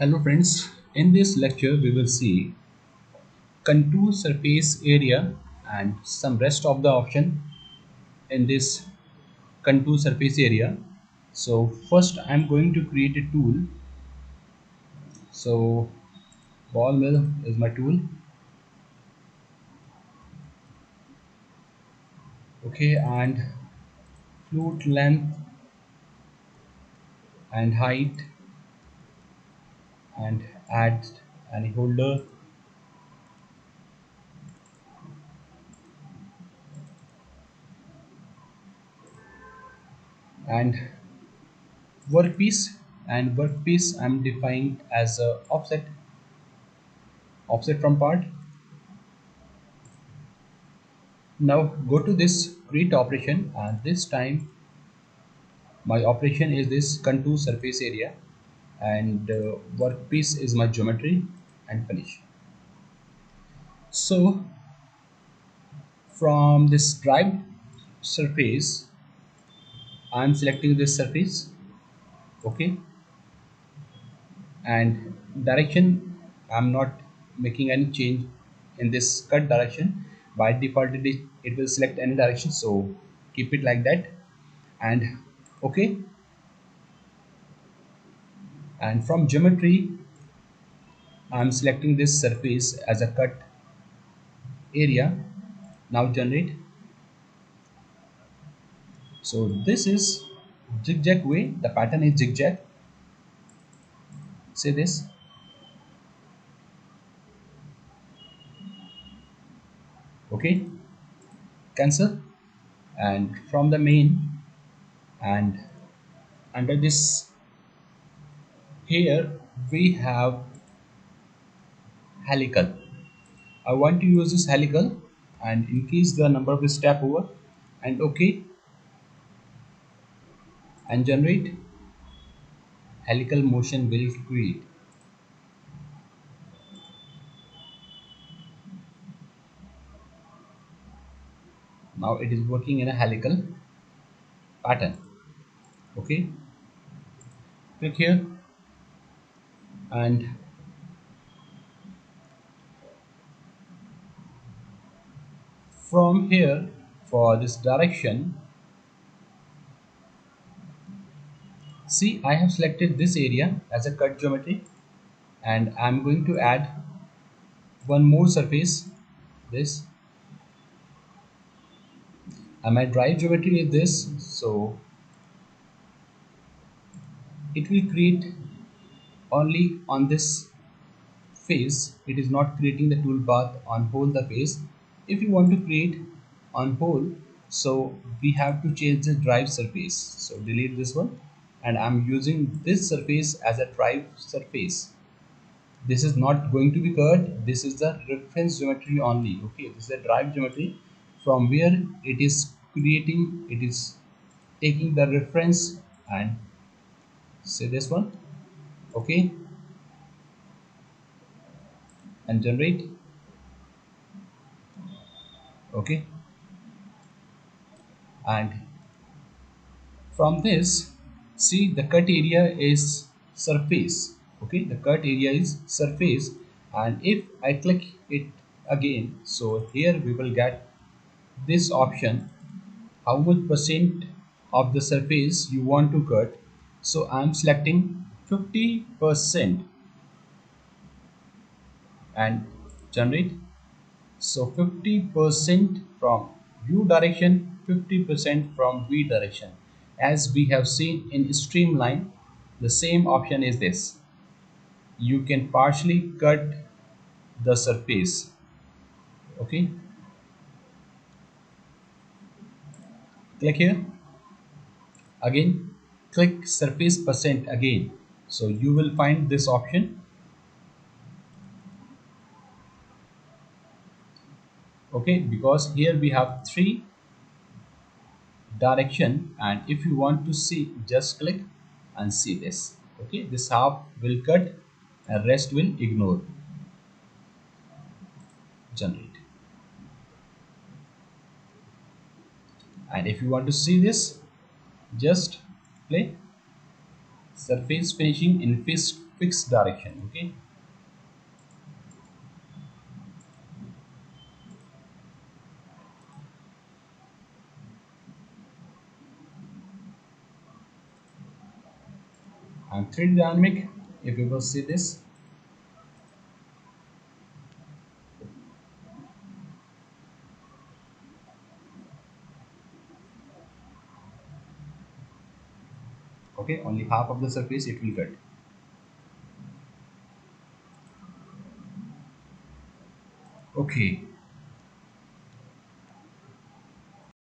Hello friends, in this lecture we will see contour surface area and some rest of the option in this contour surface area. So first I am going to create a tool. So ball mill is my tool. Okay, and flute length and height and add any holder and workpiece and workpiece I'm defined as a offset from part. Now go to this create operation and this time my operation is this contour surface area and workpiece is my geometry and finish. So from this drive surface I'm selecting this surface. Okay, and direction I'm not making any change in this cut direction. By default it will select any direction, so keep it like that. And okay, and from geometry I'm selecting this surface as a cut area. Now generate. So this is zigzag way, the pattern is zigzag. Say this. Okay, cancel. And from the main and under this here we have helical. I want to use this helical and increase the number of step over and okay, and generate. Helical motion will create. Now it is working in a helical pattern. Okay, click here and from here for this direction, see I have selected this area as a cut geometry and I'm going to add one more surface, this, and my drive geometry is this, so it will create only on this face. It is not creating the toolpath on whole the face. If you want to create on whole, so we have to change the drive surface, so delete this one and I'm using this surface as a drive surface. This is not going to be cut, this is the reference geometry only. Okay, this is a drive geometry from where it is creating, it is taking the reference and say this one. Okay, and generate. Okay, and from this, see the cut area is surface. Okay, the cut area is surface and if I click it again, so here we will get this option, how much percent of the surface you want to cut. So I'm selecting 50% and generate. So 50% from u direction, 50% from v direction. As we have seen in streamline, the same option is this. You can partially cut the surface. Okay, click here again, click surface percent again. So you will find this option. Okay, because here we have three direction and if you want to see, just click and see this. Okay, this half will cut and rest will ignore. Generate. And if you want to see this, just play. surface finishing in fixed direction. Okay. And 3D dynamic, if you will see this, okay, only half of the surface it will cut. Okay,